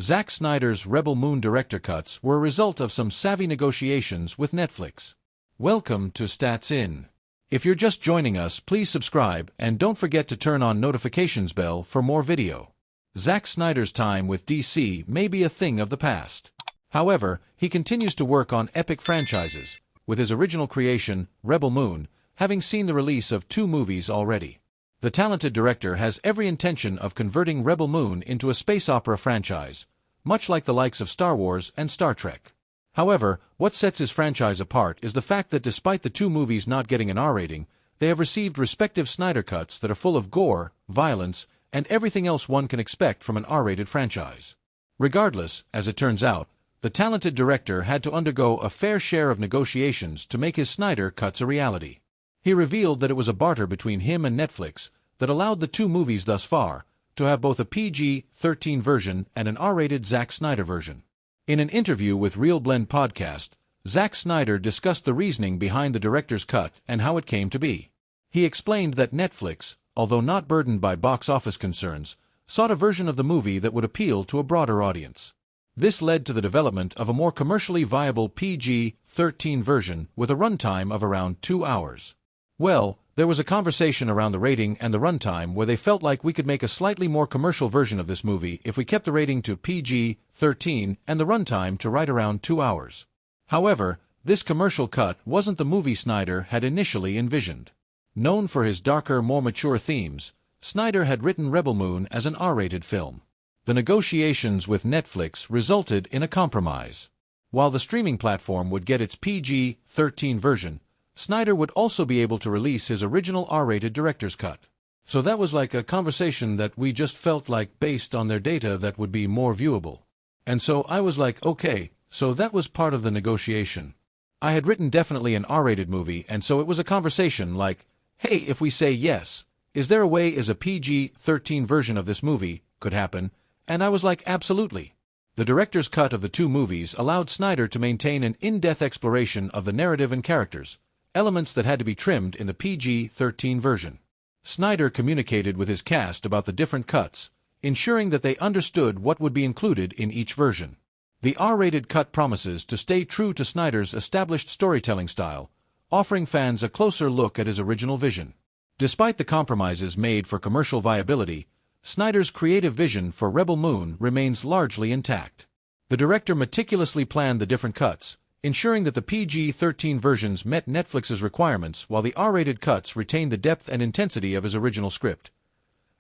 Zack Snyder's Rebel Moon director cuts were a result of some savvy negotiations with Netflix. Welcome to Stats In. If you're just joining us, please subscribe and don't forget to turn on notifications bell for more video. Zack Snyder's time with DC may be a thing of the past. However, he continues to work on epic franchises, with his original creation, Rebel Moon, having seen the release of 2 movies already. The talented director has every intention of converting Rebel Moon into a space opera franchise, much like the likes of Star Wars and Star Trek. However, what sets his franchise apart is the fact that despite the 2 movies not getting an R rating, they have received respective Snyder cuts that are full of gore, violence, and everything else one can expect from an R-rated franchise. Regardless, as it turns out, the talented director had to undergo a fair share of negotiations to make his Snyder cuts a reality. He revealed that it was a barter between him and Netflix that allowed the 2 movies thus far to have both a PG-13 version and an R-rated Zack Snyder version. In an interview with Real Blend podcast, Zack Snyder discussed the reasoning behind the director's cut and how it came to be. He explained that Netflix, although not burdened by box office concerns, sought a version of the movie that would appeal to a broader audience. This led to the development of a more commercially viable PG-13 version with a runtime of around 2 hours. Well, there was a conversation around the rating and the runtime where they felt like we could make a slightly more commercial version of this movie if we kept the rating to PG-13 and the runtime to right around 2 hours. However, this commercial cut wasn't the movie Snyder had initially envisioned. Known for his darker, more mature themes, Snyder had written Rebel Moon as an R-rated film. The negotiations with Netflix resulted in a compromise. While the streaming platform would get its PG-13 version, Snyder would also be able to release his original R-rated director's cut. So that was like a conversation that we just felt like based on their data that would be more viewable. And so I was like, okay, so that was part of the negotiation. I had written definitely an R-rated movie, and so it was a conversation like, hey, if we say yes, is there a way is a PG-13 version of this movie could happen? And I was like, absolutely. The director's cut of the 2 movies allowed Snyder to maintain an in-depth exploration of the narrative and characters, elements that had to be trimmed in the PG-13 version. Snyder communicated with his cast about the different cuts, ensuring that they understood what would be included in each version. The R-rated cut promises to stay true to Snyder's established storytelling style, offering fans a closer look at his original vision. Despite the compromises made for commercial viability, Snyder's creative vision for Rebel Moon remains largely intact. The director meticulously planned the different cuts, ensuring that the PG-13 versions met Netflix's requirements while the R-rated cuts retained the depth and intensity of his original script.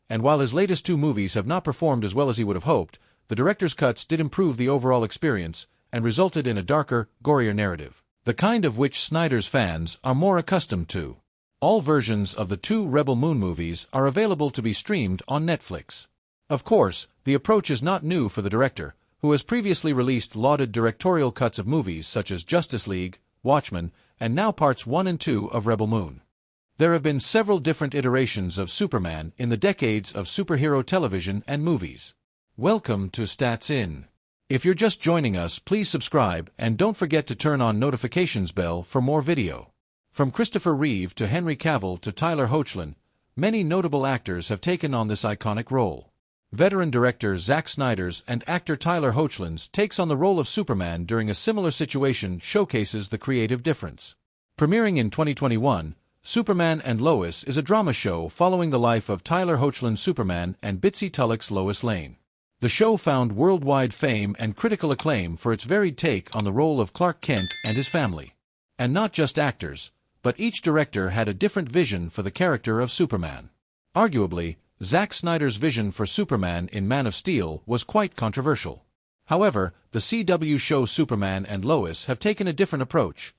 And while his latest 2 movies have not performed as well as he would have hoped, the director's cuts did improve the overall experience and resulted in a darker, gorier narrative, the kind of which Snyder's fans are more accustomed to. All versions of the 2 Rebel Moon movies are available to be streamed on Netflix. Of course, the approach is not new for the director, who has previously released lauded directorial cuts of movies such as Justice League, Watchmen, and now parts 1 and 2 of Rebel Moon. There have been several different iterations of Superman in the decades of superhero television and movies. Welcome to Stats In. If you're just joining us, please subscribe and don't forget to turn on notifications bell for more video. From Christopher Reeve to Henry Cavill to Tyler Hoechlin, many notable actors have taken on this iconic role. Veteran director Zack Snyder's and actor Tyler Hoechlin's takes on the role of Superman during a similar situation showcases the creative difference. Premiering in 2021, Superman and Lois is a drama show following the life of Tyler Hoechlin's Superman and Bitsy Tulloch's Lois Lane. The show found worldwide fame and critical acclaim for its varied take on the role of Clark Kent and his family. And not just actors, but each director had a different vision for the character of Superman. Arguably, Zack Snyder's vision for Superman in Man of Steel was quite controversial. However, the CW show Superman and Lois have taken a different approach.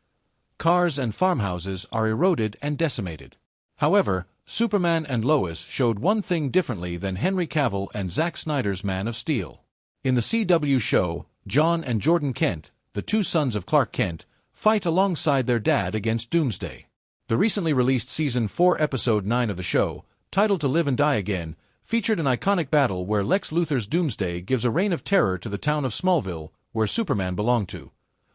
Cars and farmhouses are eroded and decimated. However, Superman and Lois showed one thing differently than Henry Cavill and Zack Snyder's Man of Steel. In the CW show, John and Jordan Kent, the 2 sons of Clark Kent, fight alongside their dad against Doomsday. The recently released Season 4 Episode 9 of the show, titled To Live and Die Again, featured an iconic battle where Lex Luthor's Doomsday gives a reign of terror to the town of Smallville, where Superman belonged to.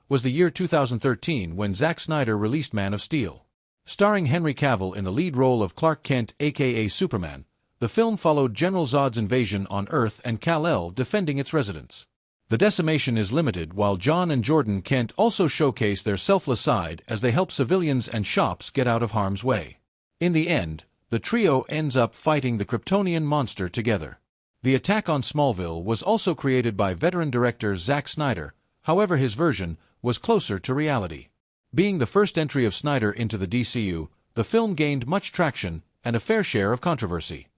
Was the year 2013 when Zack Snyder released Man of Steel. Starring Henry Cavill in the lead role of Clark Kent aka Superman, the film followed General Zod's invasion on Earth and Kal-El defending its residents. The decimation is limited while John and Jordan Kent also showcase their selfless side as they help civilians and shops get out of harm's way. In the end, the trio ends up fighting the Kryptonian monster together. The attack on Smallville was also created by veteran director Zack Snyder, however his version was closer to reality. Being the first entry of Snyder into the DCU, the film gained much traction and a fair share of controversy.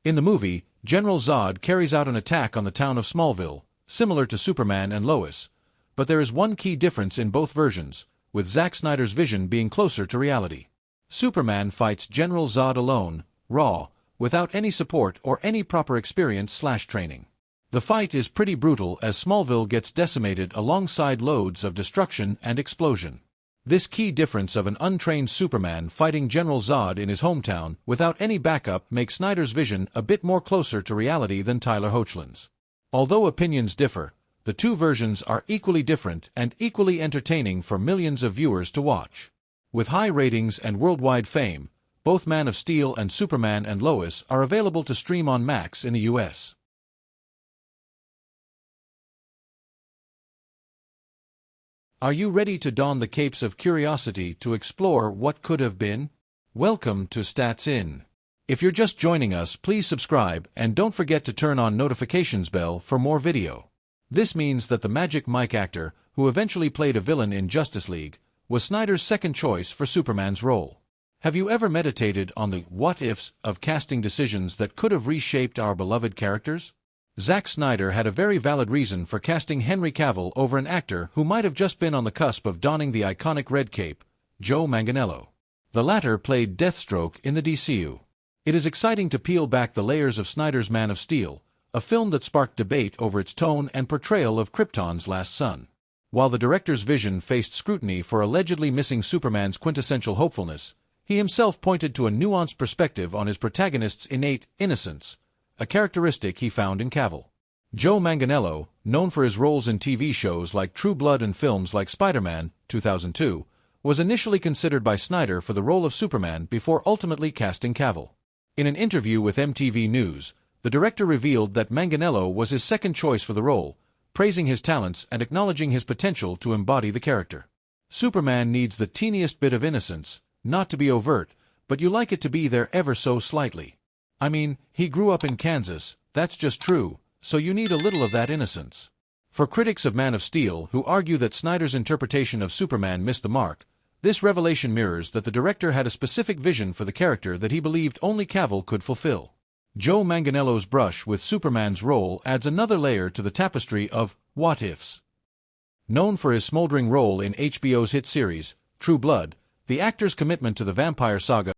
In the movie, General Zod carries out an attack on the town of Smallville, similar to Superman and Lois, but there is one key difference in both versions, with Zack Snyder's vision being closer to reality. Superman fights General Zod alone, raw, without any support or any proper experience/training. The fight is pretty brutal as Smallville gets decimated alongside loads of destruction and explosion. This key difference of an untrained Superman fighting General Zod in his hometown without any backup makes Snyder's vision a bit more closer to reality than Tyler Hoechlin's. Although opinions differ, the two versions are equally different and equally entertaining for millions of viewers to watch. With high ratings and worldwide fame, both Man of Steel and Superman and Lois are available to stream on Max in the US. Are you ready to don the capes of curiosity to explore what could have been? Welcome to Stats In. If you're just joining us, please subscribe and don't forget to turn on notifications bell for more video. This means that the Magic Mike actor, who eventually played a villain in Justice League, was Snyder's second choice for Superman's role. Have you ever meditated on the what-ifs of casting decisions that could have reshaped our beloved characters? Zack Snyder had a very valid reason for casting Henry Cavill over an actor who might have just been on the cusp of donning the iconic red cape, Joe Manganiello. The latter played Deathstroke in the DCU. It is exciting to peel back the layers of Snyder's Man of Steel, a film that sparked debate over its tone and portrayal of Krypton's last son. While the director's vision faced scrutiny for allegedly missing Superman's quintessential hopefulness, he himself pointed to a nuanced perspective on his protagonist's innate innocence, a characteristic he found in Cavill. Joe Manganiello, known for his roles in TV shows like True Blood and films like Spider-Man, 2002, was initially considered by Snyder for the role of Superman before ultimately casting Cavill. In an interview with MTV News, the director revealed that Manganiello was his second choice for the role, praising his talents and acknowledging his potential to embody the character. Superman needs the teeniest bit of innocence, not to be overt, but you like it to be there ever so slightly. I mean, he grew up in Kansas, that's just true, so you need a little of that innocence. For critics of Man of Steel who argue that Snyder's interpretation of Superman missed the mark, this revelation mirrors that the director had a specific vision for the character that he believed only Cavill could fulfill. Joe Manganiello's brush with Superman's role adds another layer to the tapestry of what-ifs. Known for his smoldering role in HBO's hit series, True Blood, the actor's commitment to the vampire saga